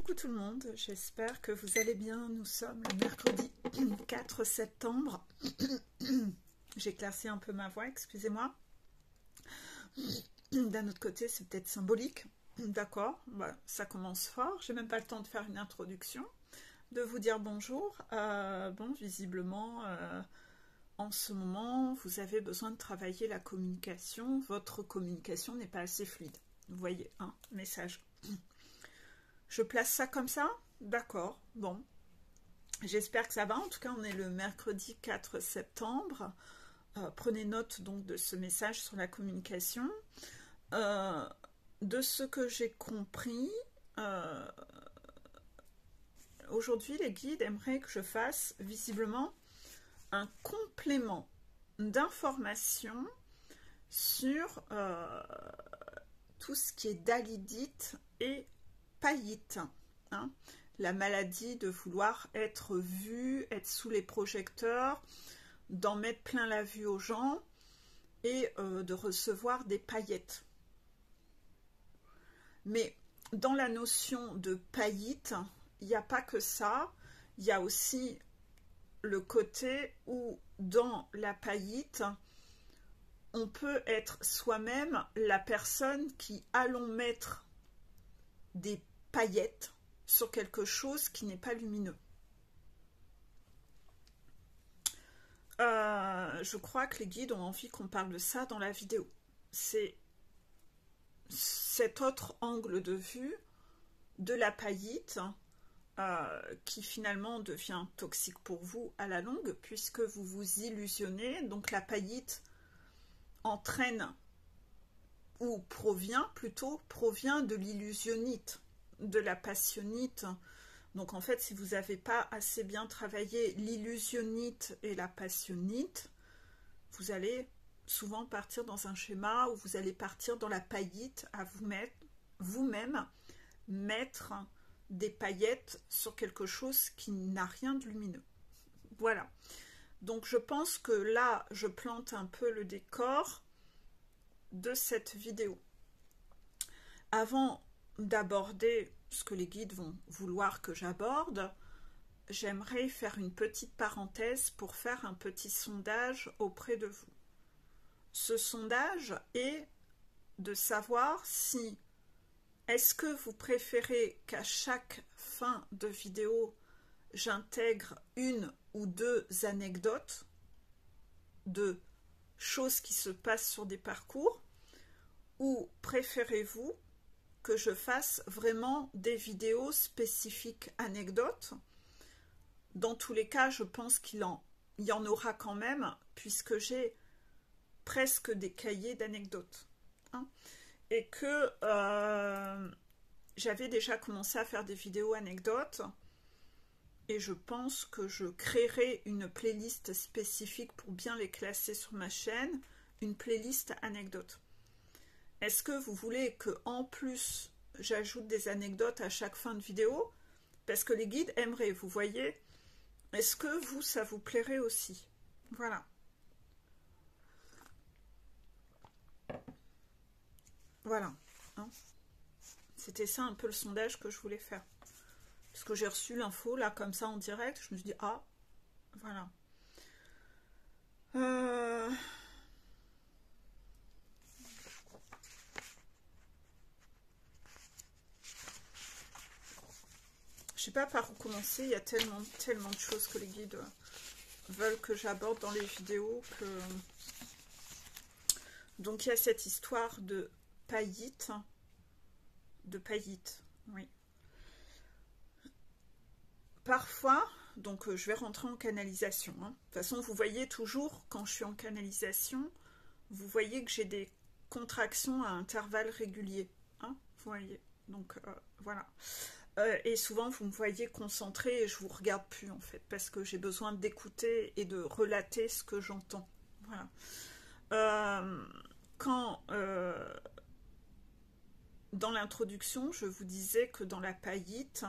Coucou tout le monde, j'espère que vous allez bien. Nous sommes le mercredi 4 septembre. J'éclaircis un peu ma voix, excusez-moi. D'un autre côté, c'est peut-être symbolique. D'accord, bah, ça commence fort. J'ai même pas le temps de faire une introduction, de vous dire bonjour. Bon, visiblement, en ce moment, vous avez besoin de travailler la communication. Votre communication n'est pas assez fluide. Vous voyez, un message. Je place ça comme ça? D'accord, bon. J'espère que ça va. En tout cas, on est le mercredi 4 septembre. Prenez note donc de ce message sur la communication. De ce que j'ai compris, aujourd'hui, les guides aimeraient que je fasse visiblement un complément d'information sur tout ce qui est dalidite et païte, hein, la maladie de vouloir être vu, être sous les projecteurs, d'en mettre plein la vue aux gens et de recevoir des paillettes. Mais dans la notion de païte, il n'y a pas que ça, il y a aussi le côté où dans la païte, on peut être soi-même la personne qui allons mettre des paillettes sur quelque chose qui n'est pas lumineux. Je crois que les guides ont envie qu'on parle de ça dans la vidéo. C'est cet autre angle de vue de la paillite qui finalement devient toxique pour vous à la longue puisque vous vous illusionnez. Donc la paillite entraîne ou provient de l'illusionnite, de la passionnite. Donc en fait, si vous n'avez pas assez bien travaillé l'illusionnite et la passionnite, vous allez souvent partir dans un schéma où vous allez partir dans la paillite à vous-même mettre des paillettes sur quelque chose qui n'a rien de lumineux. Voilà. Donc je pense que là, je plante un peu le décor de cette vidéo. Avant d'aborder ce que les guides vont vouloir que j'aborde, j'aimerais faire une petite parenthèse pour faire un petit sondage auprès de vous. Ce sondage est de savoir si est-ce que vous préférez qu'à chaque fin de vidéo, j'intègre une ou deux anecdotes de choses qui se passent sur des parcours, ou préférez-vous que je fasse vraiment des vidéos spécifiques anecdotes? Dans tous les cas, je pense qu'il y en aura quand même, puisque j'ai presque des cahiers d'anecdotes. Hein, et que j'avais déjà commencé à faire des vidéos anecdotes, et je pense que je créerai une playlist spécifique pour bien les classer sur ma chaîne, une playlist anecdotes. Est-ce que vous voulez que en plus j'ajoute des anecdotes à chaque fin de vidéo? Parce que les guides aimeraient, vous voyez. Est-ce que vous, ça vous plairait aussi? Voilà. Voilà. Hein, c'était ça un peu le sondage que je voulais faire. Parce que j'ai reçu l'info là comme ça en direct. Je me suis dit, ah, voilà. Je sais pas par où commencer, il y a tellement de choses que les guides veulent que j'aborde dans les vidéos que... Donc il y a cette histoire de paillite, oui. Parfois, donc je vais rentrer en canalisation. Hein. De toute façon, vous voyez toujours, quand je suis en canalisation, vous voyez que j'ai des contractions à intervalles réguliers. Hein, vous voyez, donc voilà. Et souvent, vous me voyez concentrée et je vous regarde plus, en fait, parce que j'ai besoin d'écouter et de relater ce que j'entends. Voilà. Quand, dans l'introduction, je vous disais que dans la paillite,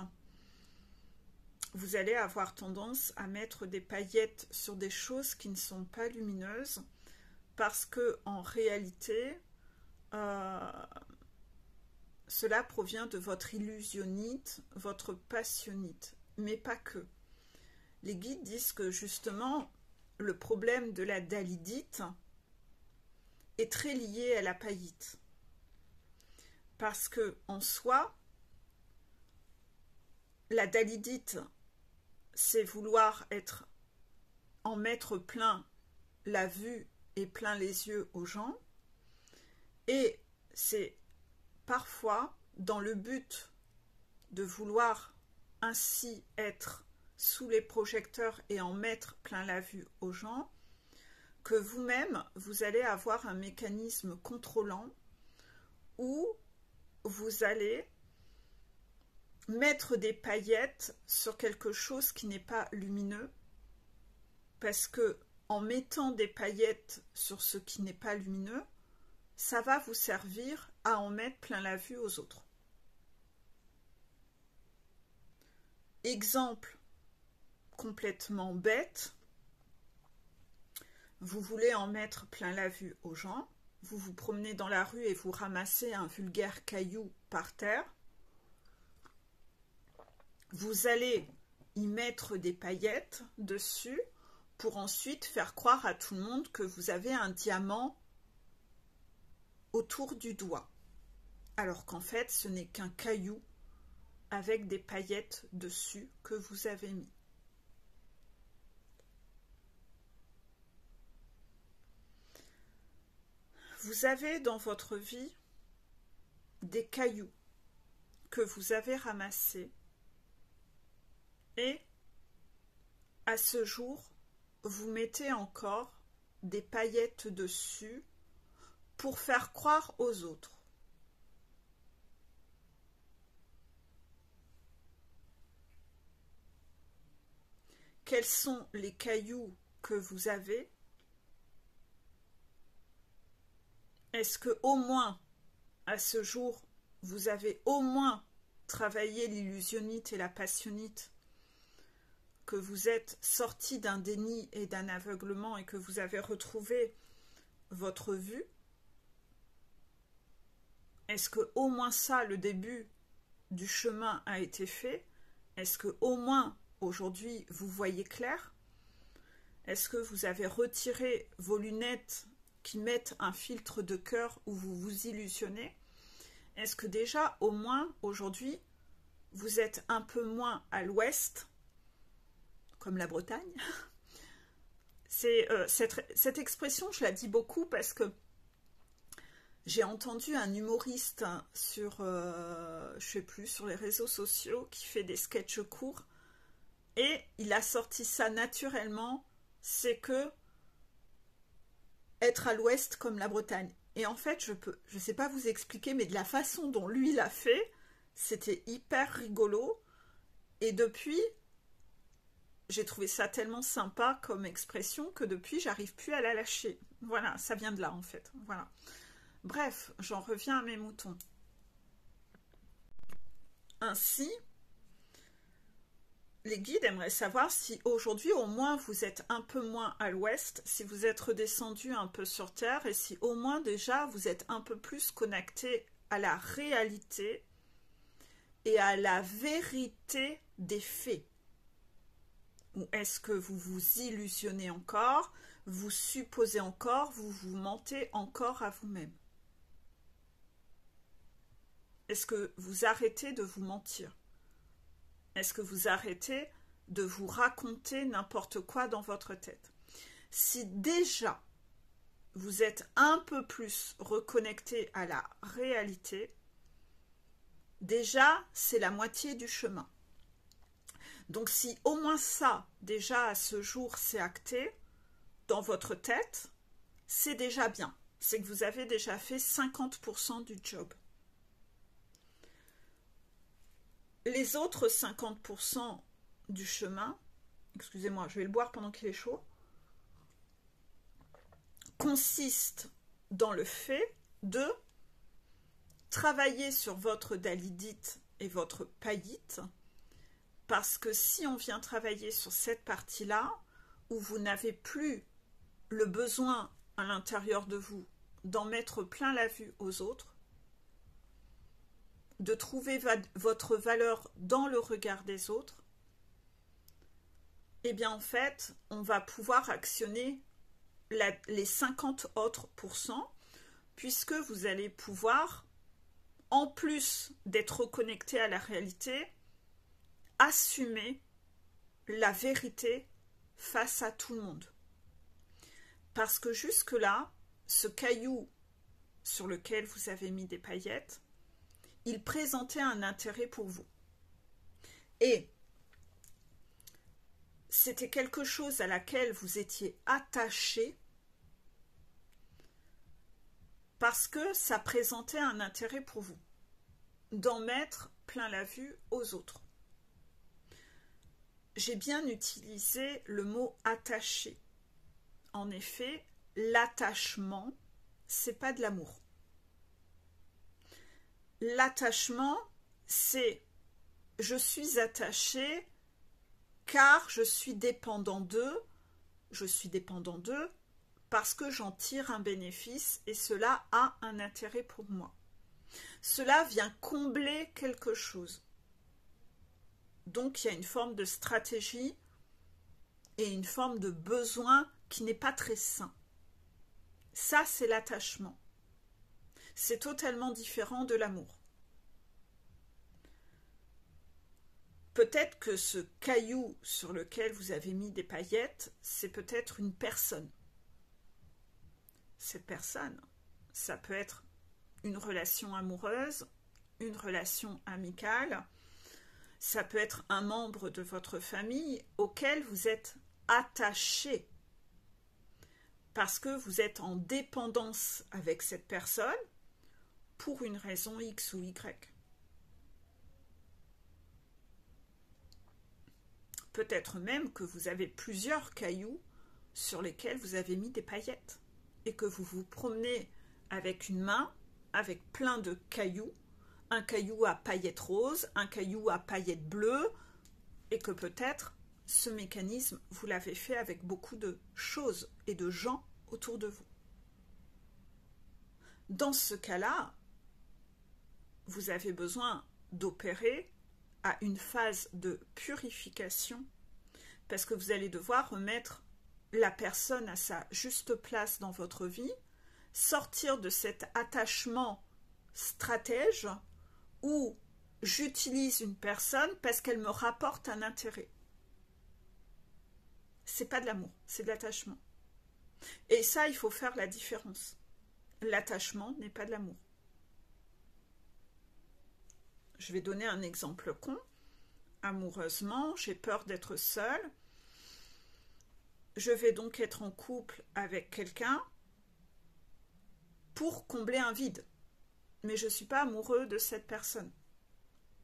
vous allez avoir tendance à mettre des paillettes sur des choses qui ne sont pas lumineuses, parce que en réalité, cela provient de votre illusionnite, votre passionnite, mais pas que. Les guides disent que justement, le problème de la dalidite est très lié à la païte. Parce que, en soi, la dalidite, c'est vouloir en mettre plein la vue et plein les yeux aux gens. Et c'est parfois dans le but de vouloir ainsi être sous les projecteurs et en mettre plein la vue aux gens, que vous-même, vous allez avoir un mécanisme contrôlant où vous allez mettre des paillettes sur quelque chose qui n'est pas lumineux, parce que en mettant des paillettes sur ce qui n'est pas lumineux, ça va vous servir à en mettre plein la vue aux autres. Exemple complètement bête, vous voulez en mettre plein la vue aux gens, vous vous promenez dans la rue et vous ramassez un vulgaire caillou par terre, vous allez y mettre des paillettes dessus pour ensuite faire croire à tout le monde que vous avez un diamant autour du doigt, alors qu'en fait ce n'est qu'un caillou avec des paillettes dessus que vous avez mis. Vous avez dans votre vie des cailloux que vous avez ramassés et à ce jour, vous mettez encore des paillettes dessus pour faire croire aux autres. Quels sont les cailloux que vous avez? Est-ce que au moins, à ce jour, vous avez au moins travaillé l'illusionnite et la passionnite, que vous êtes sorti d'un déni et d'un aveuglement et que vous avez retrouvé votre vue? Est-ce que au moins ça, le début du chemin a été fait? Est-ce que au moins aujourd'hui vous voyez clair? Est-ce que vous avez retiré vos lunettes qui mettent un filtre de cœur où vous vous illusionnez? Est-ce que déjà au moins aujourd'hui vous êtes un peu moins à l'ouest, comme la Bretagne? Cette expression, je la dis beaucoup parce que j'ai entendu un humoriste sur, je sais plus, sur les réseaux sociaux qui fait des sketchs courts et il a sorti ça naturellement, c'est que être à l'ouest comme la Bretagne. Et en fait, je sais pas vous expliquer, mais de la façon dont lui l'a fait, c'était hyper rigolo. Et depuis, j'ai trouvé ça tellement sympa comme expression que depuis, j'arrive plus à la lâcher. Voilà, ça vient de là en fait. Voilà. Bref, j'en reviens à mes moutons. Ainsi, les guides aimeraient savoir si aujourd'hui au moins vous êtes un peu moins à l'ouest, si vous êtes redescendu un peu sur terre et si au moins déjà vous êtes un peu plus connecté à la réalité et à la vérité des faits. Ou est-ce que vous vous illusionnez encore, vous supposez encore, vous vous mentez encore à vous-même? Est-ce que vous arrêtez de vous mentir? Est-ce que vous arrêtez de vous raconter n'importe quoi dans votre tête? Si déjà vous êtes un peu plus reconnecté à la réalité, déjà c'est la moitié du chemin. Donc si au moins ça, déjà à ce jour, c'est acté dans votre tête, c'est déjà bien. C'est que vous avez déjà fait 50% du job. Les autres 50% du chemin, excusez-moi, je vais le boire pendant qu'il est chaud, consistent dans le fait de travailler sur votre dalidite et votre païte, parce que si on vient travailler sur cette partie-là, où vous n'avez plus le besoin à l'intérieur de vous d'en mettre plein la vue aux autres, de trouver votre valeur dans le regard des autres, eh bien en fait, on va pouvoir actionner les 50 autres pourcents, puisque vous allez pouvoir, en plus d'être reconnecté à la réalité, assumer la vérité face à tout le monde. Parce que jusque-là, ce caillou sur lequel vous avez mis des paillettes, il présentait un intérêt pour vous. Et c'était quelque chose à laquelle vous étiez attaché parce que ça présentait un intérêt pour vous, d'en mettre plein la vue aux autres. J'ai bien utilisé le mot attaché. En effet, l'attachement, c'est pas de l'amour. L'attachement, c'est je suis attaché car je suis dépendant d'eux parce que j'en tire un bénéfice et cela a un intérêt pour moi. Cela vient combler quelque chose. Donc il y a une forme de stratégie et une forme de besoin qui n'est pas très sain. Ça, c'est l'attachement. C'est totalement différent de l'amour. Peut-être que ce caillou sur lequel vous avez mis des paillettes, c'est peut-être une personne. Cette personne, ça peut être une relation amoureuse, une relation amicale, ça peut être un membre de votre famille auquel vous êtes attaché parce que vous êtes en dépendance avec cette personne pour une raison X ou Y. Peut-être même que vous avez plusieurs cailloux sur lesquels vous avez mis des paillettes et que vous vous promenez avec une main, avec plein de cailloux, un caillou à paillettes roses, un caillou à paillettes bleues, et que peut-être ce mécanisme, vous l'avez fait avec beaucoup de choses et de gens autour de vous. Dans ce cas-là, vous avez besoin d'opérer à une phase de purification parce que vous allez devoir remettre la personne à sa juste place dans votre vie, sortir de cet attachement stratège où j'utilise une personne parce qu'elle me rapporte un intérêt. C'est pas de l'amour, c'est de l'attachement. Et ça, il faut faire la différence. L'attachement n'est pas de l'amour. Je vais donner un exemple con. Amoureusement, j'ai peur d'être seule. Je vais donc être en couple avec quelqu'un pour combler un vide. Mais je ne suis pas amoureux de cette personne.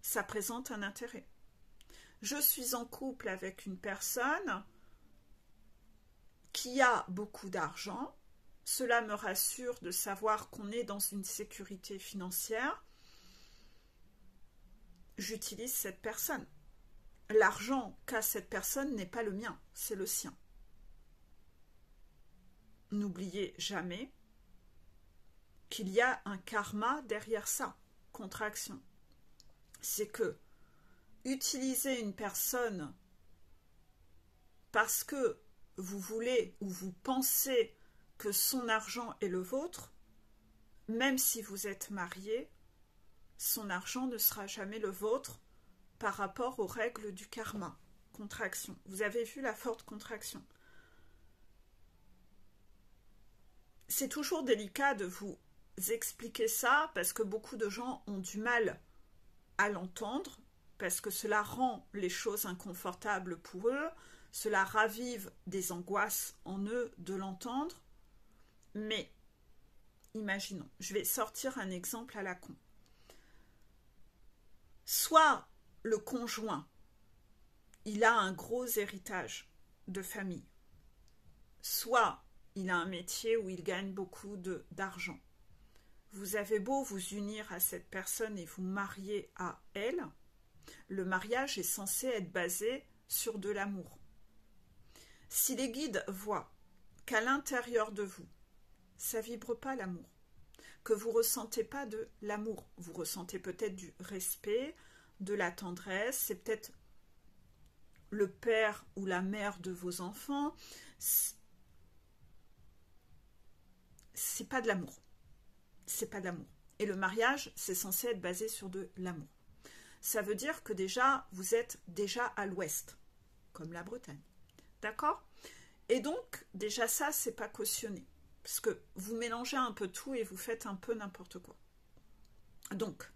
Ça présente un intérêt. Je suis en couple avec une personne qui a beaucoup d'argent. Cela me rassure de savoir qu'on est dans une sécurité financière. J'utilise cette personne. L'argent qu'a cette personne n'est pas le mien, c'est le sien. N'oubliez jamais qu'il y a un karma derrière ça, contraction. C'est que utiliser une personne parce que vous voulez ou vous pensez que son argent est le vôtre, même si vous êtes marié, son argent ne sera jamais le vôtre par rapport aux règles du karma. Contraction. Vous avez vu la forte contraction. C'est toujours délicat de vous expliquer ça parce que beaucoup de gens ont du mal à l'entendre parce que cela rend les choses inconfortables pour eux, cela ravive des angoisses en eux de l'entendre. Mais imaginons, je vais sortir un exemple à la con. Soit le conjoint, il a un gros héritage de famille, soit il a un métier où il gagne beaucoup d'argent. Vous avez beau vous unir à cette personne et vous marier à elle, le mariage est censé être basé sur de l'amour. Si les guides voient qu'à l'intérieur de vous, ça vibre pas l'amour, que vous ne ressentez pas de l'amour. Vous ressentez peut-être du respect, de la tendresse, c'est peut-être le père ou la mère de vos enfants. C'est pas de l'amour. C'est pas de l'amour. Et le mariage, c'est censé être basé sur de l'amour. Ça veut dire que déjà, vous êtes déjà à l'ouest, comme la Bretagne. D'accord? Et donc, déjà ça, c'est pas cautionné. Parce que vous mélangez un peu tout et vous faites un peu n'importe quoi. Donc,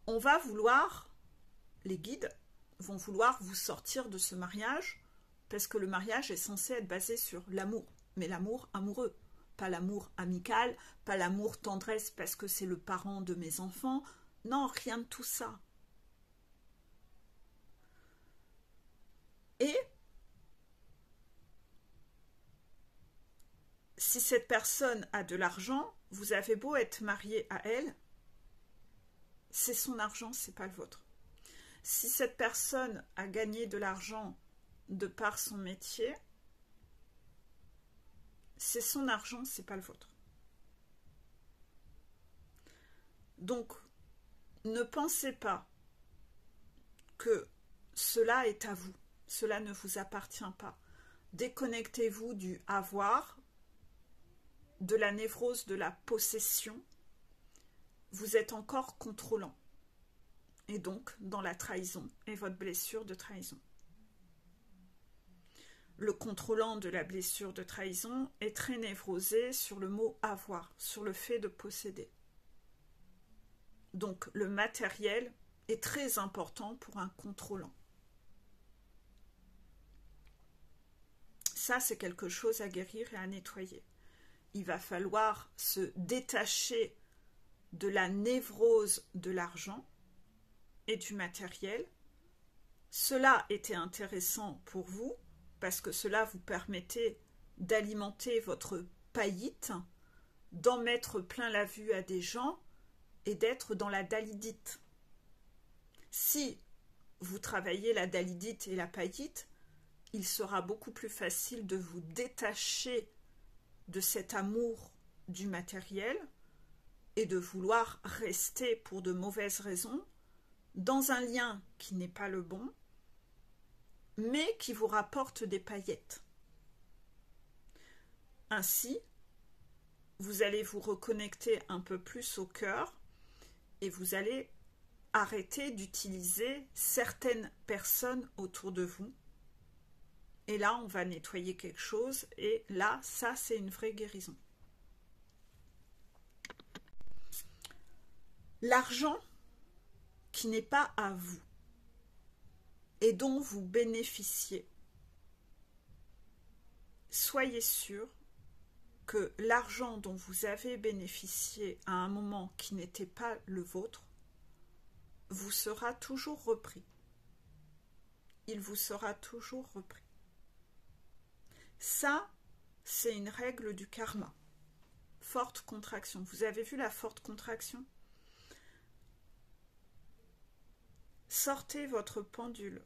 on va vouloir, les guides vont vouloir vous sortir de ce mariage, parce que le mariage est censé être basé sur l'amour, mais l'amour amoureux, pas l'amour amical, pas l'amour tendresse parce que c'est le parent de mes enfants, non, rien de tout ça. Et si cette personne a de l'argent, vous avez beau être marié à elle, c'est son argent, c'est pas le vôtre. Si cette personne a gagné de l'argent de par son métier, c'est son argent, c'est pas le vôtre. Donc, ne pensez pas que cela est à vous, cela ne vous appartient pas. Déconnectez-vous du avoir, de la névrose de la possession. Vous êtes encore contrôlant. Et donc dans la trahison et votre blessure de trahison. Le contrôlant de la blessure de trahison est très névrosé sur le mot avoir, sur le fait de posséder. Donc le matériel est très important pour un contrôlant. Ça, c'est quelque chose à guérir et à nettoyer. Il va falloir se détacher de la névrose de l'argent et du matériel. Cela était intéressant pour vous parce que cela vous permettait d'alimenter votre païte, d'en mettre plein la vue à des gens et d'être dans la dalidite. Si vous travaillez la dalidite et la païte, il sera beaucoup plus facile de vous détacher de cet amour du matériel et de vouloir rester pour de mauvaises raisons dans un lien qui n'est pas le bon, mais qui vous rapporte des paillettes. Ainsi, vous allez vous reconnecter un peu plus au cœur et vous allez arrêter d'utiliser certaines personnes autour de vous. Et là, on va nettoyer quelque chose et là, ça, c'est une vraie guérison. L'argent qui n'est pas à vous et dont vous bénéficiez, soyez sûr que l'argent dont vous avez bénéficié à un moment qui n'était pas le vôtre vous sera toujours repris. Il vous sera toujours repris. Ça, c'est une règle du karma. Forte contraction. Vous avez vu la forte contraction? Sortez votre pendule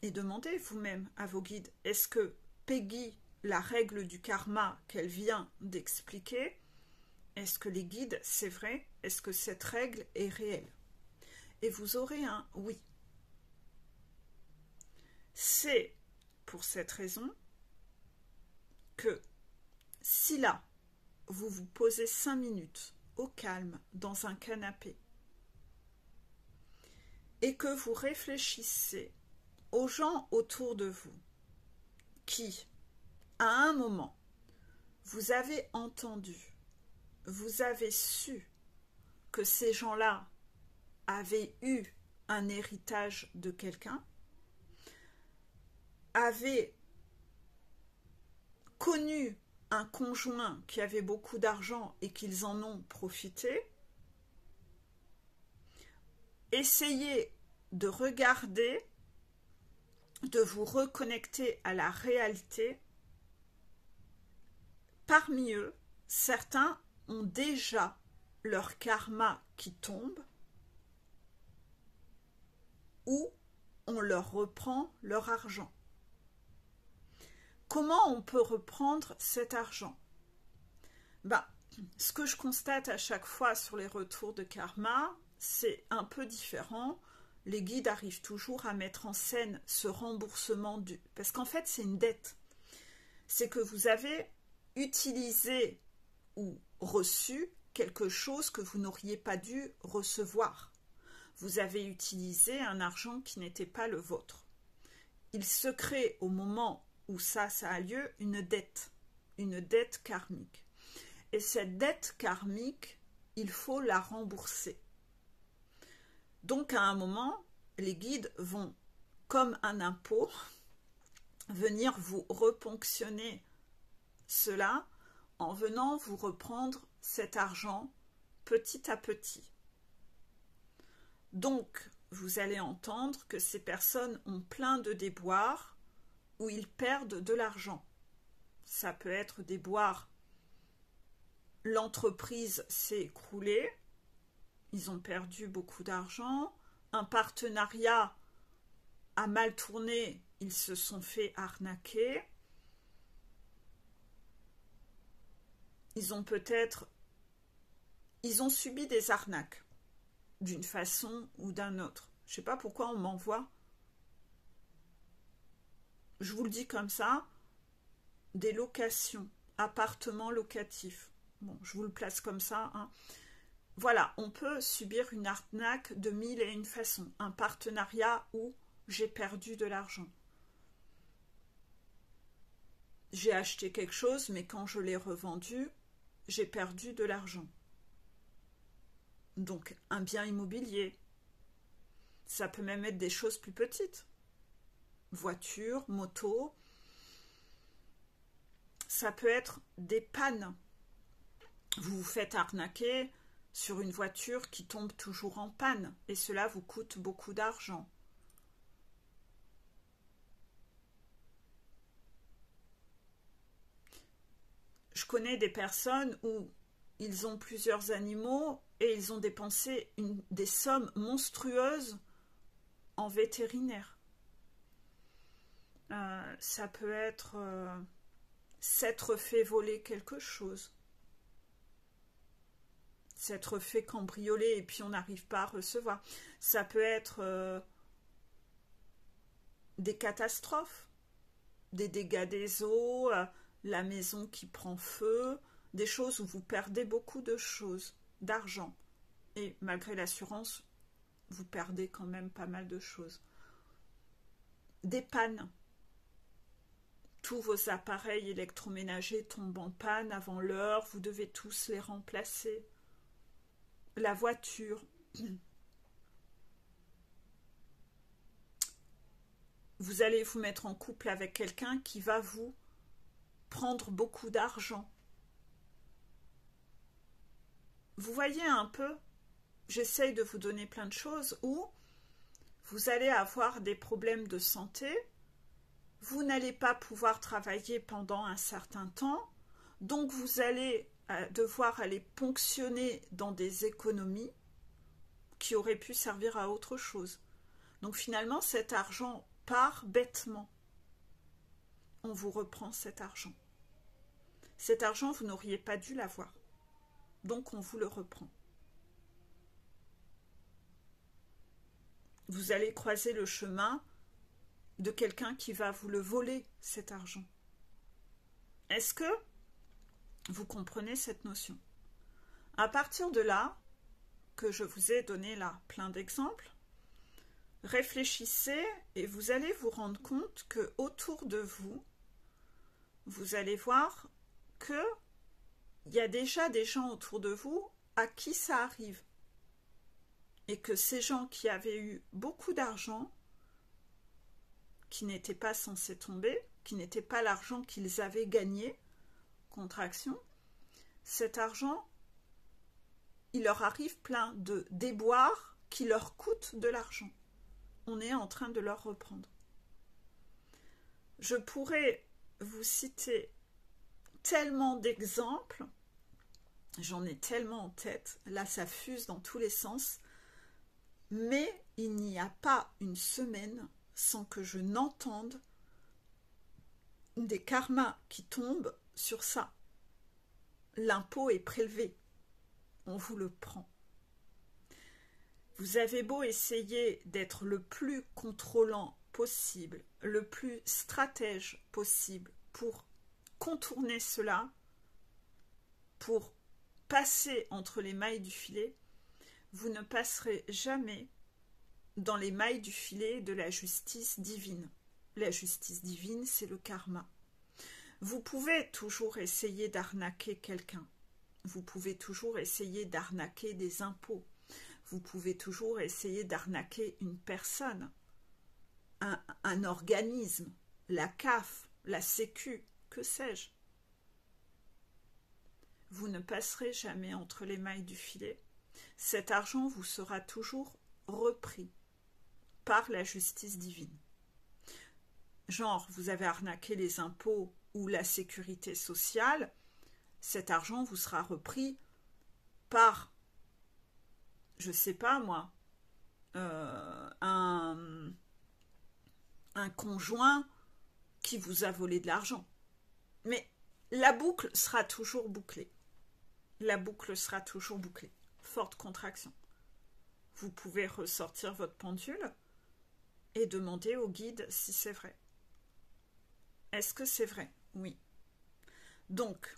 et demandez vous-même à vos guides, est-ce que Peggy, la règle du karma qu'elle vient d'expliquer, est-ce que les guides, c'est vrai? Est-ce que cette règle est réelle? Et vous aurez un oui. C'est pour cette raison que si là, vous vous posez 5 minutes au calme dans un canapé et que vous réfléchissez aux gens autour de vous qui, à un moment, vous avez entendu, vous avez su que ces gens-là avaient eu un héritage de quelqu'un, avaient connu un conjoint qui avait beaucoup d'argent et qu'ils en ont profité, essayez de regarder, de vous reconnecter à la réalité. Parmi eux, certains ont déjà leur karma qui tombe ou on leur reprend leur argent. Comment on peut reprendre cet argent? ce que je constate à chaque fois sur les retours de karma, c'est un peu différent. Les guides arrivent toujours à mettre en scène ce remboursement parce qu'en fait, c'est une dette. C'est que vous avez utilisé ou reçu quelque chose que vous n'auriez pas dû recevoir. Vous avez utilisé un argent qui n'était pas le vôtre. Il se crée au moment où ça a lieu une dette karmique. Et cette dette karmique, il faut la rembourser. Donc à un moment, les guides vont, comme un impôt, venir vous reponctionner cela en venant vous reprendre cet argent petit à petit. Donc, vous allez entendre que ces personnes ont plein de déboires où ils perdent de l'argent. Ça peut être des déboires. L'entreprise s'est écroulée, ils ont perdu beaucoup d'argent, un partenariat a mal tourné, ils se sont fait arnaquer, ils ont subi des arnaques d'une façon ou d'une autre. Je ne sais pas pourquoi on m'envoie, je vous le dis comme ça, des locations, appartements locatifs. Bon, je vous le place comme ça. Hein. Voilà, on peut subir une arnaque de 1001 façons. Un partenariat où j'ai perdu de l'argent. J'ai acheté quelque chose, mais quand je l'ai revendu, j'ai perdu de l'argent. Donc, un bien immobilier. Ça peut même être des choses plus petites. Voiture, moto. Ça peut être des pannes. Vous vous faites arnaquer sur une voiture qui tombe toujours en panne et cela vous coûte beaucoup d'argent. Je connais des personnes où ils ont plusieurs animaux et ils ont dépensé des sommes monstrueuses en vétérinaire. Ça peut être s'être fait voler quelque chose. S'être fait cambrioler et puis on n'arrive pas à recevoir. Ça peut être des catastrophes, des dégâts des eaux, la maison qui prend feu, des choses où vous perdez beaucoup de choses, d'argent. Et malgré l'assurance, vous perdez quand même pas mal de choses. Des pannes. Tous vos appareils électroménagers tombent en panne avant l'heure, vous devez tous les remplacer. La voiture. Vous allez vous mettre en couple avec quelqu'un qui va vous prendre beaucoup d'argent. Vous voyez un peu, j'essaye de vous donner plein de choses où vous allez avoir des problèmes de santé, vous n'allez pas pouvoir travailler pendant un certain temps, donc vous allez devoir aller ponctionner dans des économies qui auraient pu servir à autre chose. Donc finalement, cet argent part bêtement. On vous reprend cet argent. Cet argent, vous n'auriez pas dû l'avoir. Donc on vous le reprend. Vous allez croiser le chemin de quelqu'un qui va vous le voler, cet argent. Est-ce que vous comprenez cette notion? À partir de là, que je vous ai donné là plein d'exemples, réfléchissez et vous allez vous rendre compte que autour de vous, vous allez voir que il y a déjà des gens autour de vous à qui ça arrive. Et que ces gens qui avaient eu beaucoup d'argent, qui n'étaient pas censés tomber, qui n'était pas l'argent qu'ils avaient gagné, contraction, cet argent, il leur arrive plein de déboires qui leur coûtent de l'argent. On est en train de leur reprendre. Je pourrais vous citer tellement d'exemples, j'en ai tellement en tête, là ça fuse dans tous les sens, mais il n'y a pas une semaine sans que je n'entende des karmas qui tombent sur ça. l'impôt est prélevé, on vous le prend. Vous avez beau essayer d'être le plus contrôlant possible, le plus stratège possible pour contourner cela, pour passer entre les mailles du filet, vous ne passerez jamais dans les mailles du filet de la justice divine. La justice divine, c'est le karma. Vous pouvez toujours essayer d'arnaquer quelqu'un. Vous pouvez toujours essayer d'arnaquer des impôts. Vous pouvez toujours essayer d'arnaquer une personne, un organisme, la CAF, la Sécu, que sais-je. Vous ne passerez jamais entre les mailles du filet. Cet argent vous sera toujours repris par la justice divine. Genre, vous avez arnaqué les impôts ou la sécurité sociale, cet argent vous sera repris par, je sais pas moi, un conjoint qui vous a volé de l'argent. Mais la boucle sera toujours bouclée. La boucle sera toujours bouclée. Forte contraction. Vous pouvez ressortir votre pendule et demander au guide si c'est vrai. Est-ce que c'est vrai? Oui. Donc,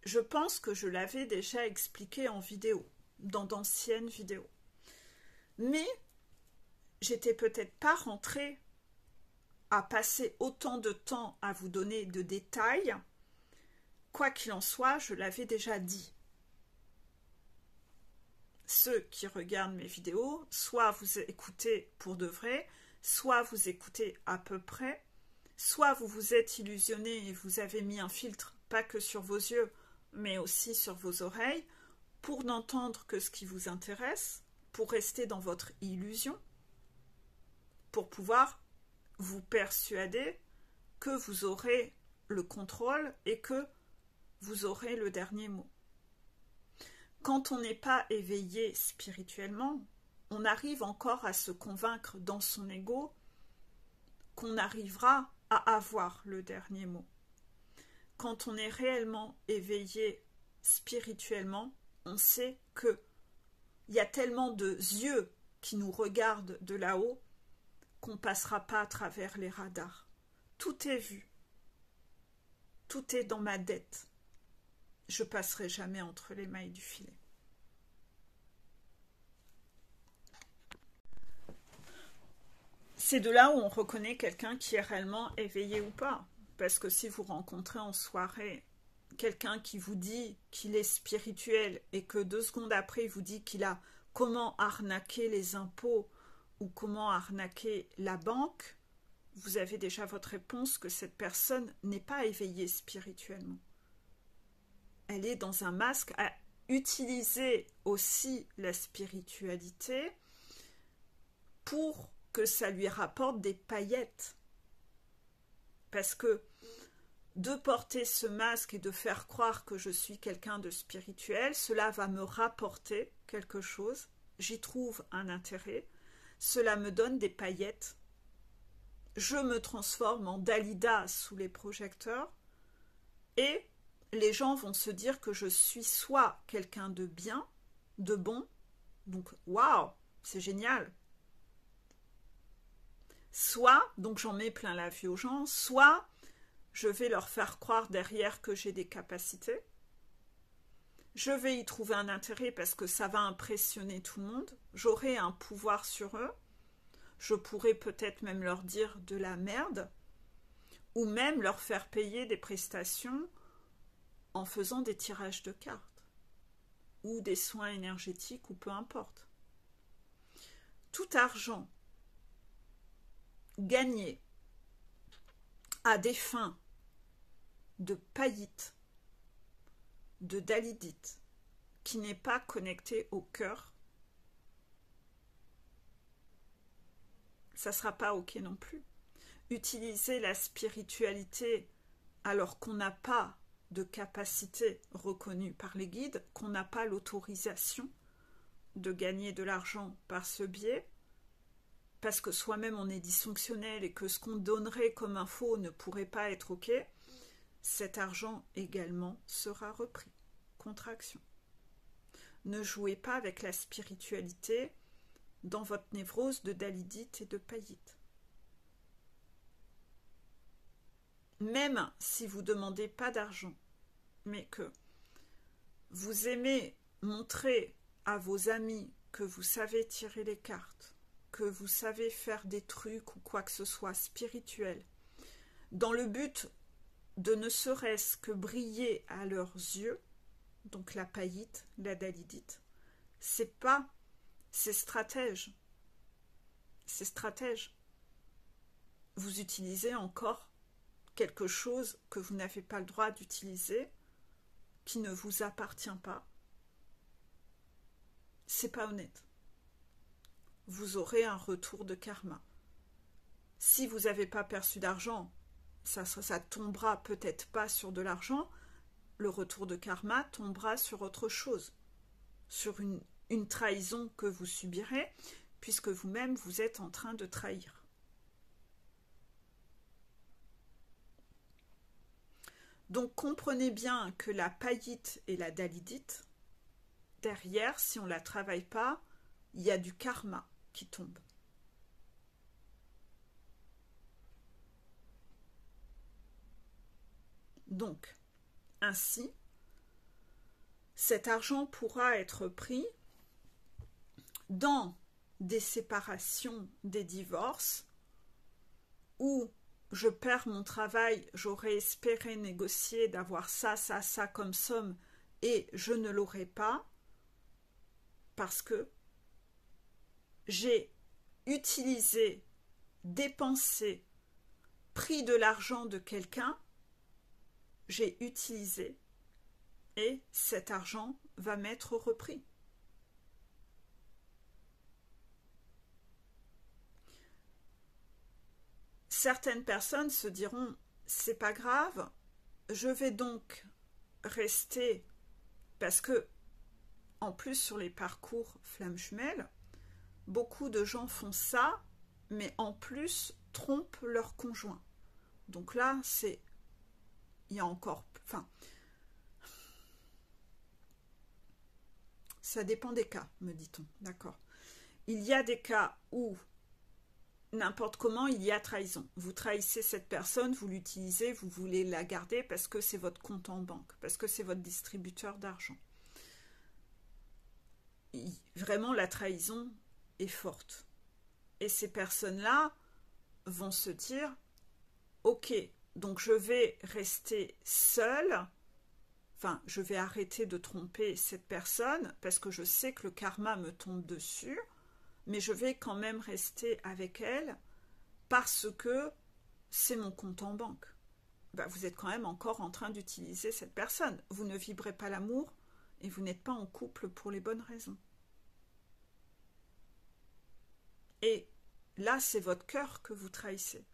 je pense que je l'avais déjà expliqué en vidéo, dans d'anciennes vidéos. Mais j'étais peut-être pas rentrée à passer autant de temps à vous donner de détails. Quoi qu'il en soit, je l'avais déjà dit. Ceux qui regardent mes vidéos, soit vous écoutez pour de vrai, soit vous écoutez à peu près, soit vous vous êtes illusionné et vous avez mis un filtre, pas que sur vos yeux, mais aussi sur vos oreilles, pour n'entendre que ce qui vous intéresse, pour rester dans votre illusion, pour pouvoir vous persuader que vous aurez le contrôle et que vous aurez le dernier mot. Quand on n'est pas éveillé spirituellement, on arrive encore à se convaincre dans son ego qu'on arrivera à avoir le dernier mot. Quand on est réellement éveillé spirituellement, on sait que il y a tellement de yeux qui nous regardent de là-haut qu'on ne passera pas à travers les radars. Tout est vu. Tout est dans ma dette. Je passerai jamais entre les mailles du filet. C'est de là où on reconnaît quelqu'un qui est réellement éveillé ou pas. Parce que si vous rencontrez en soirée quelqu'un qui vous dit qu'il est spirituel et que 2 secondes après il vous dit qu'il a comment arnaquer les impôts ou comment arnaquer la banque, vous avez déjà votre réponse que cette personne n'est pas éveillée spirituellement. Elle est dans un masque à utiliser aussi la spiritualité pour que ça lui rapporte des paillettes. Parce que de porter ce masque et de faire croire que je suis quelqu'un de spirituel, cela va me rapporter quelque chose, j'y trouve un intérêt, cela me donne des paillettes, je me transforme en Dalida sous les projecteurs et les gens vont se dire que je suis soit quelqu'un de bien, de bon, donc waouh, c'est génial, soit, donc j'en mets plein la vue aux gens, soit je vais leur faire croire derrière que j'ai des capacités. Je vais y trouver un intérêt parce que ça va impressionner tout le monde. J'aurai un pouvoir sur eux. Je pourrais peut-être même leur dire de la merde ou même leur faire payer des prestations en faisant des tirages de cartes ou des soins énergétiques ou peu importe. Tout argent gagné à des fins de païte, de dalidite, qui n'est pas connecté au cœur, ça ne sera pas ok non plus. Utiliser la spiritualité alors qu'on n'a pas de capacité reconnue par les guides, qu'on n'a pas l'autorisation de gagner de l'argent par ce biais, parce que soi-même on est dysfonctionnel et que ce qu'on donnerait comme info ne pourrait pas être ok, cet argent également sera repris. Contraction. Ne jouez pas avec la spiritualité dans votre névrose de dalidite et de païte. Même si vous ne demandez pas d'argent, mais que vous aimez montrer à vos amis que vous savez tirer les cartes, que vous savez faire des trucs ou quoi que ce soit spirituel, dans le but de ne serait-ce que briller à leurs yeux, donc la païte, la dalidite, c'est stratège. C'est stratège. Vous utilisez encore quelque chose que vous n'avez pas le droit d'utiliser, qui ne vous appartient pas. C'est pas honnête. Vous aurez un retour de karma. Si vous n'avez pas perçu d'argent, ça tombera peut-être pas sur de l'argent, le retour de karma tombera sur autre chose, sur une trahison que vous subirez, puisque vous-même vous êtes en train de trahir. Donc comprenez bien que la païte et la dalidite, derrière, si on ne la travaille pas, il y a du karma qui tombe. Donc, ainsi, cet argent pourra être pris dans des séparations, des divorces, où je perds mon travail, j'aurais espéré négocier d'avoir ça comme somme, et je ne l'aurai pas, parce que j'ai utilisé, dépensé, pris de l'argent de quelqu'un, j'ai utilisé, et cet argent va m'être repris. Certaines personnes se diront, c'est pas grave, je vais donc rester, parce que, en plus sur les parcours flammes jumelles, beaucoup de gens font ça, mais en plus trompent leur conjoint. Donc là, il y a encore, ça dépend des cas, me dit-on, d'accord. Il y a des cas où n'importe comment, il y a trahison. Vous trahissez cette personne, vous l'utilisez, vous voulez la garder parce que c'est votre compte en banque, parce que c'est votre distributeur d'argent. Vraiment, la trahison est forte. Et ces personnes-là vont se dire, ok, donc je vais rester seule, je vais arrêter de tromper cette personne parce que je sais que le karma me tombe dessus, mais je vais quand même rester avec elle parce que c'est mon compte en banque. Vous êtes quand même encore en train d'utiliser cette personne. Vous ne vibrez pas l'amour et vous n'êtes pas en couple pour les bonnes raisons. Et là, c'est votre cœur que vous trahissez.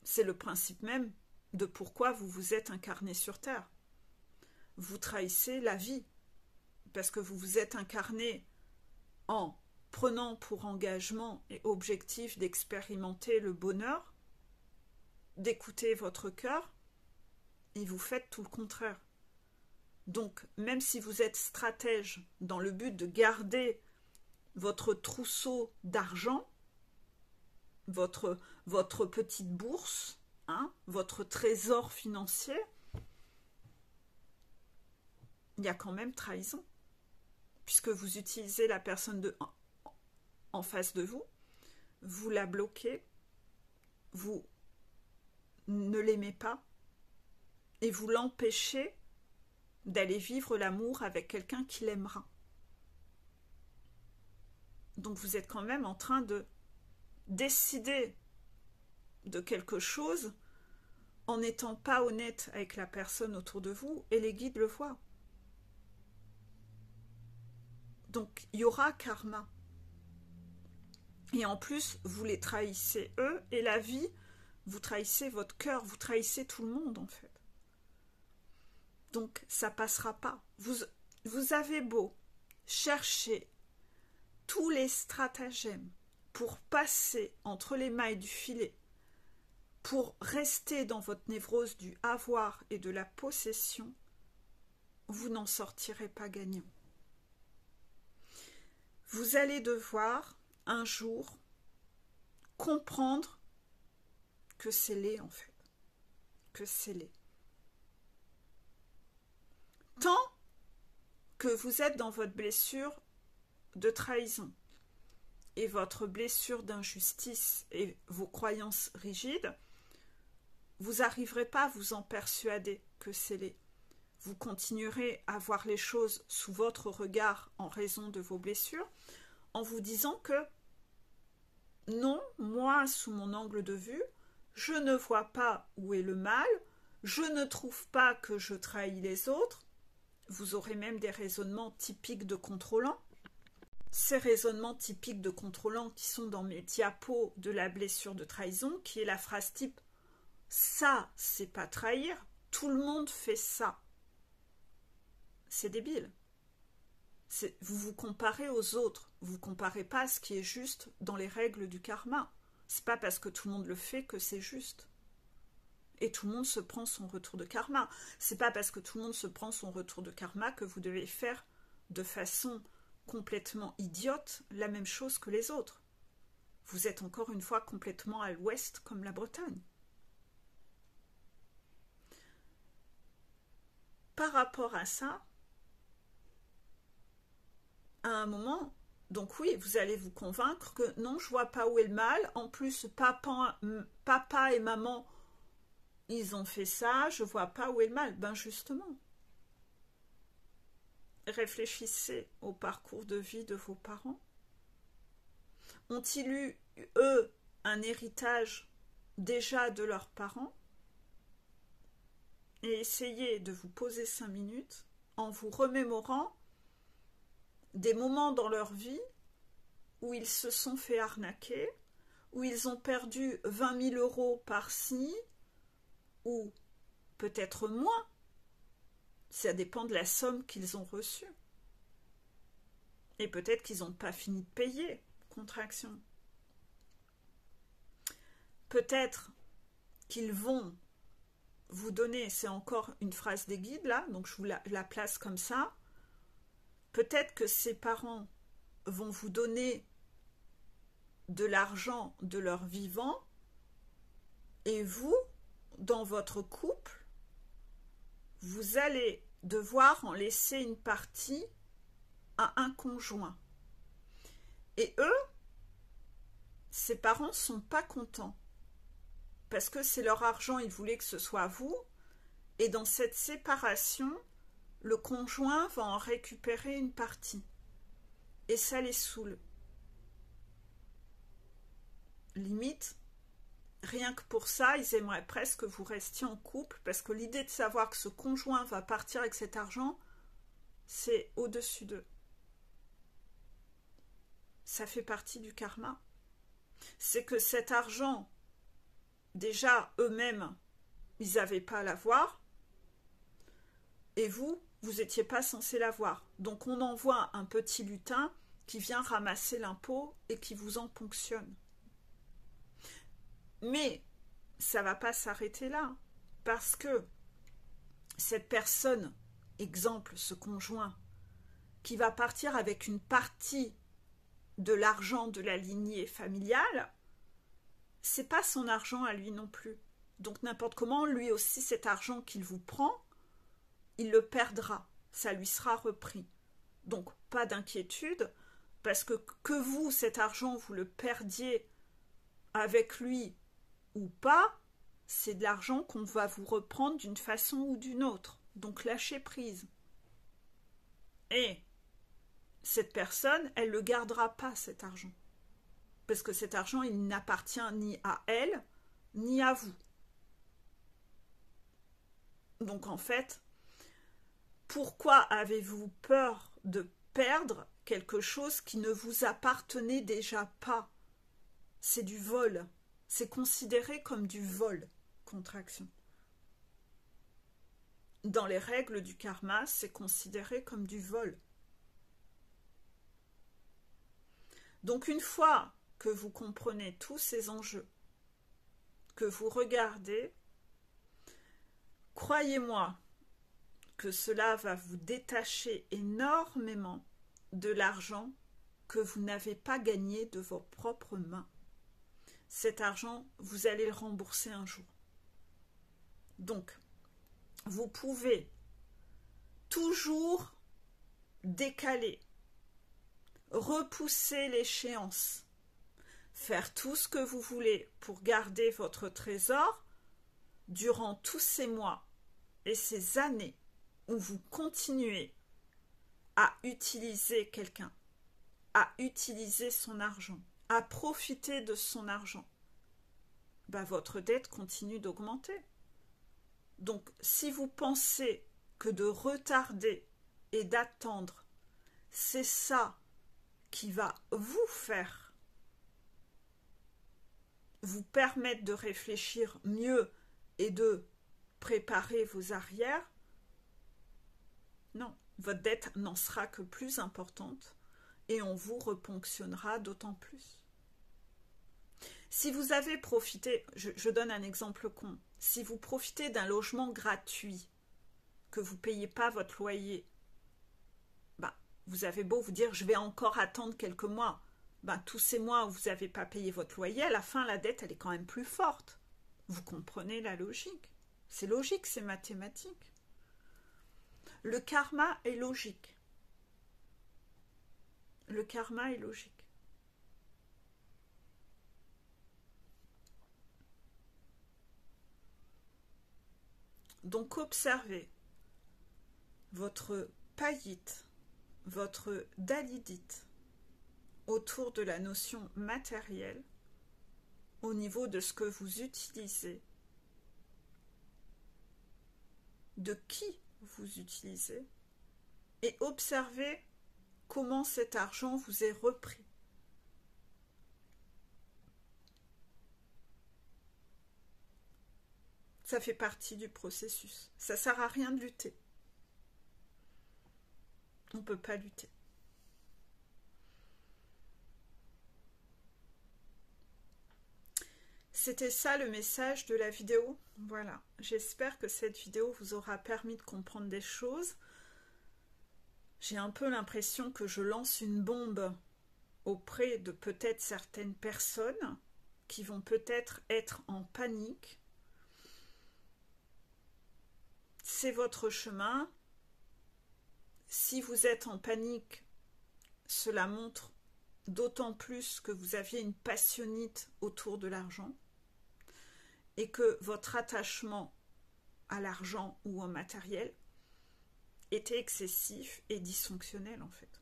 C'est le principe même de pourquoi vous vous êtes incarné sur Terre. Vous trahissez la vie, parce que vous vous êtes incarné en prenant pour engagement et objectif d'expérimenter le bonheur, d'écouter votre cœur, et vous faites tout le contraire. Donc, même si vous êtes stratège dans le but de garder votre trousseau d'argent, votre petite bourse, votre trésor financier, il y a quand même trahison, puisque vous utilisez la personne en face de vous, vous la bloquez, vous ne l'aimez pas, et vous l'empêchez d'aller vivre l'amour avec quelqu'un qui l'aimera. Donc vous êtes quand même en train de décider de quelque chose en n'étant pas honnête avec la personne autour de vous, et les guides le voient. Donc il y aura karma. Et en plus, vous les trahissez eux, et la vie, vous trahissez votre cœur, vous trahissez tout le monde en fait. Donc ça passera pas. Vous avez beau chercher tous les stratagèmes pour passer entre les mailles du filet, pour rester dans votre névrose du avoir et de la possession, vous n'en sortirez pas gagnant. Vous allez devoir un jour comprendre que c'est laid en fait, que c'est laid. Tant que vous êtes dans votre blessure de trahison et votre blessure d'injustice et vos croyances rigides, vous n'arriverez pas à vous en persuader que c'est laid. Vous continuerez à voir les choses sous votre regard en raison de vos blessures, en vous disant que non, moi, sous mon angle de vue, je ne vois pas où est le mal, je ne trouve pas que je trahis les autres. Vous aurez même des raisonnements typiques de contrôlant. Ces raisonnements typiques de contrôlant qui sont dans mes diapos de la blessure de trahison, qui est la phrase type « ça, c'est pas trahir, tout le monde fait ça ». C'est débile. Vous vous comparez aux autres, vous ne comparez pas à ce qui est juste dans les règles du karma. C'est pas parce que tout le monde le fait que c'est juste. Et tout le monde se prend son retour de karma. C'est pas parce que tout le monde se prend son retour de karma que vous devez faire de façon complètement idiote la même chose que les autres. Vous êtes encore une fois complètement à l'ouest comme la Bretagne. Par rapport à ça, à un moment, donc oui, vous allez vous convaincre que non, je vois pas où est le mal. En plus, papa et maman, ils ont fait ça, je vois pas où est le mal. Ben justement, réfléchissez au parcours de vie de vos parents. Ont-ils eu, eux, un héritage déjà de leurs parents? Et essayez de vous poser 5 minutes en vous remémorant des moments dans leur vie où ils se sont fait arnaquer, où ils ont perdu 20 000 euros par-ci, ou peut-être moins. Ça dépend de la somme qu'ils ont reçue. Et peut-être qu'ils n'ont pas fini de payer, contraction. Peut-être qu'ils vont vous donner, c'est encore une phrase des guides là, donc je vous la place comme ça. Peut-être que ces parents vont vous donner de l'argent de leur vivant et vous, dans votre couple, vous allez devoir en laisser une partie à un conjoint. Et eux, ces parents ne sont pas contents parce que c'est leur argent, ils voulaient que ce soit vous, et dans cette séparation, le conjoint va en récupérer une partie. Et ça les saoule. Limite, rien que pour ça, ils aimeraient presque que vous restiez en couple, parce que l'idée de savoir que ce conjoint va partir avec cet argent, c'est au-dessus d'eux. Ça fait partie du karma. C'est que cet argent, déjà eux-mêmes, ils n'avaient pas à l'avoir, et vous n'étiez pas censé l'avoir. Donc on envoie un petit lutin qui vient ramasser l'impôt et qui vous en ponctionne. Mais ça ne va pas s'arrêter là, parce que cette personne, exemple ce conjoint, qui va partir avec une partie de l'argent de la lignée familiale, c'est pas son argent à lui non plus. Donc n'importe comment, lui aussi cet argent qu'il vous prend, il le perdra, ça lui sera repris. Donc pas d'inquiétude, parce que vous, cet argent, vous le perdiez avec lui ou pas, c'est de l'argent qu'on va vous reprendre d'une façon ou d'une autre. Donc lâchez prise. Et cette personne, elle ne le gardera pas, cet argent. Parce que cet argent, il n'appartient ni à elle, ni à vous. Donc en fait, pourquoi avez-vous peur de perdre quelque chose qui ne vous appartenait déjà pas? C'est du vol. C'est considéré comme du vol, contraction. Dans les règles du karma, c'est considéré comme du vol. Donc une fois que vous comprenez tous ces enjeux, que vous regardez, croyez-moi que cela va vous détacher énormément de l'argent que vous n'avez pas gagné de vos propres mains. Cet argent, vous allez le rembourser un jour. Donc, vous pouvez toujours décaler, repousser l'échéance, faire tout ce que vous voulez pour garder votre trésor durant tous ces mois et ces années où vous continuez à utiliser quelqu'un, à utiliser son argent, à profiter de son argent. Votre dette continue d'augmenter. Donc, si vous pensez que de retarder et d'attendre, c'est ça qui va vous faire, vous permettre de réfléchir mieux et de préparer vos arrières, non, votre dette n'en sera que plus importante et on vous reponctionnera d'autant plus. Si vous avez profité, je donne un exemple con, si vous profitez d'un logement gratuit, que vous ne payez pas votre loyer, vous avez beau vous dire je vais encore attendre quelques mois, tous ces mois où vous n'avez pas payé votre loyer, à la fin la dette elle est quand même plus forte. Vous comprenez la logique? C'est logique, c'est mathématique. Le karma est logique. Le karma est logique. Donc observez votre païite, votre dalidite autour de la notion matérielle, au niveau de ce que vous utilisez, de qui vous utilisez, et observez comment cet argent vous est repris. Ça fait partie du processus. Ça ne sert à rien de lutter. On ne peut pas lutter. C'était ça le message de la vidéo. Voilà, j'espère que cette vidéo vous aura permis de comprendre des choses. J'ai un peu l'impression que je lance une bombe auprès de peut-être certaines personnes qui vont peut-être être en panique. C'est votre chemin. Si vous êtes en panique, cela montre d'autant plus que vous aviez une passionnite autour de l'argent et que votre attachement à l'argent ou au matériel était excessif et dysfonctionnel en fait.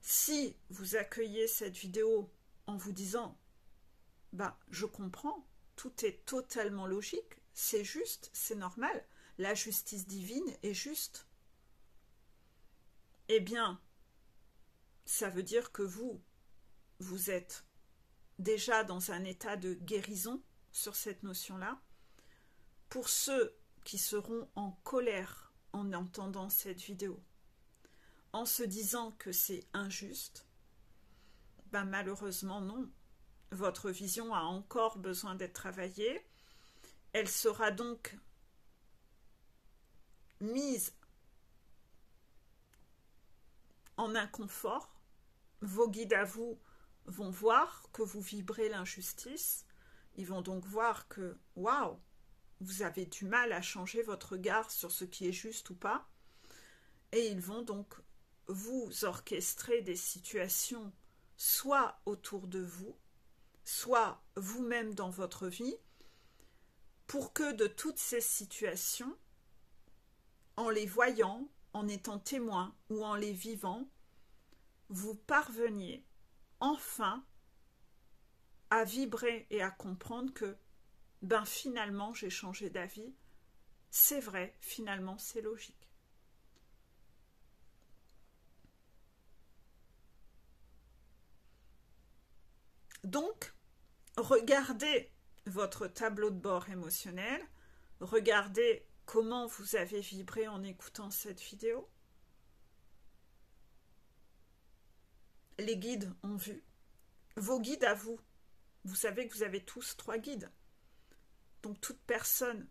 Si vous accueillez cette vidéo en vous disant je comprends, tout est totalement logique, c'est juste, c'est normal, la justice divine est juste, eh bien, ça veut dire que vous êtes déjà dans un état de guérison sur cette notion-là. Pour ceux qui seront en colère en entendant cette vidéo, en se disant que c'est injuste, malheureusement non. Votre vision a encore besoin d'être travaillée. Elle sera donc mise en inconfort. Vos guides à vous vont voir que vous vibrez l'injustice. Ils vont donc voir que, waouh, vous avez du mal à changer votre regard sur ce qui est juste ou pas. Et ils vont donc vous orchestrer des situations soit autour de vous, soit vous-même dans votre vie, pour que de toutes ces situations, en les voyant, en étant témoin ou en les vivant, vous parveniez enfin à vibrer et à comprendre que finalement j'ai changé d'avis, c'est vrai, finalement c'est logique. Donc, regardez votre tableau de bord émotionnel, regardez comment vous avez vibré en écoutant cette vidéo. Les guides ont vu. Vos guides à vous Vous savez que vous avez tous 3 guides. Donc toute personne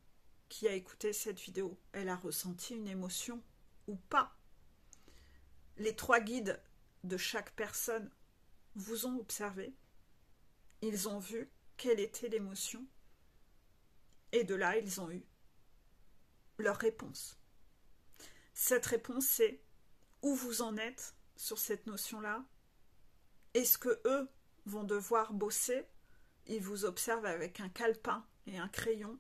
qui a écouté cette vidéo, elle a ressenti une émotion ou pas. Les 3 guides de chaque personne vous ont observé. Ils ont vu quelle était l'émotion. Et de là, ils ont eu leur réponse. Cette réponse, c'est où vous en êtes sur cette notion-là. Est-ce que eux vont devoir bosser? Ils vous observent avec un calepin et un crayon.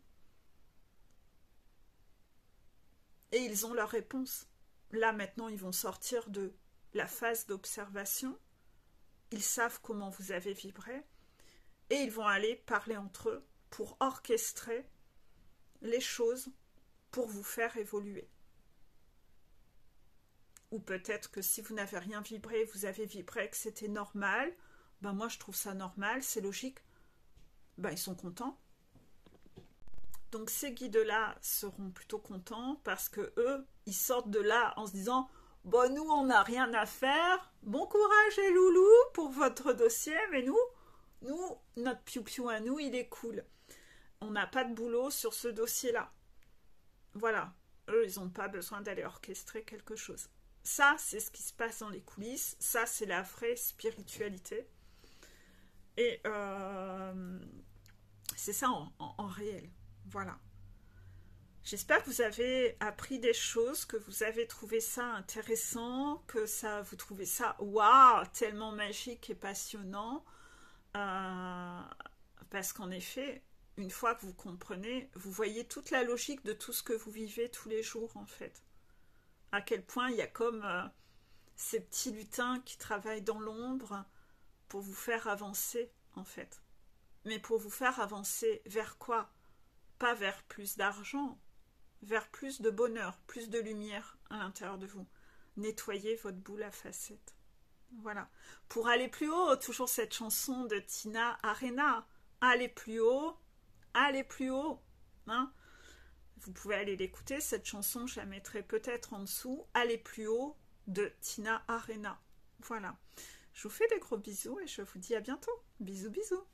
Et ils ont leur réponse. Là, maintenant, ils vont sortir de la phase d'observation. Ils savent comment vous avez vibré. Et ils vont aller parler entre eux pour orchestrer les choses pour vous faire évoluer. Ou peut-être que si vous n'avez rien vibré, vous avez vibré que c'était normal. Ben moi, je trouve ça normal, c'est logique. Ben, ils sont contents. Donc ces guides-là seront plutôt contents parce que eux, ils sortent de là en se disant « Bon, nous, on n'a rien à faire. Bon courage et loulou pour votre dossier, mais nous, notre piou-piou à nous, il est cool. On n'a pas de boulot sur ce dossier-là. » Voilà. Eux, ils n'ont pas besoin d'aller orchestrer quelque chose. Ça, c'est ce qui se passe dans les coulisses. Ça, c'est la vraie spiritualité. Et c'est ça en réel. Voilà. J'espère que vous avez appris des choses, que vous avez trouvé ça intéressant, que vous trouvez ça waouh, tellement magique et passionnant. Parce qu'en effet, une fois que vous comprenez, vous voyez toute la logique de tout ce que vous vivez tous les jours, en fait. À quel point il y a comme ces petits lutins qui travaillent dans l'ombre pour vous faire avancer, en fait. Mais pour vous faire avancer vers quoi? Pas vers plus d'argent, vers plus de bonheur, plus de lumière à l'intérieur de vous. Nettoyez votre boule à facettes. Voilà. Pour aller plus haut, toujours cette chanson de Tina Arena. Allez plus haut, allez plus haut. Hein? Vous pouvez aller l'écouter, cette chanson, je la mettrai peut-être en dessous. Allez plus haut de Tina Arena. Voilà. Je vous fais des gros bisous et je vous dis à bientôt. Bisous, bisous.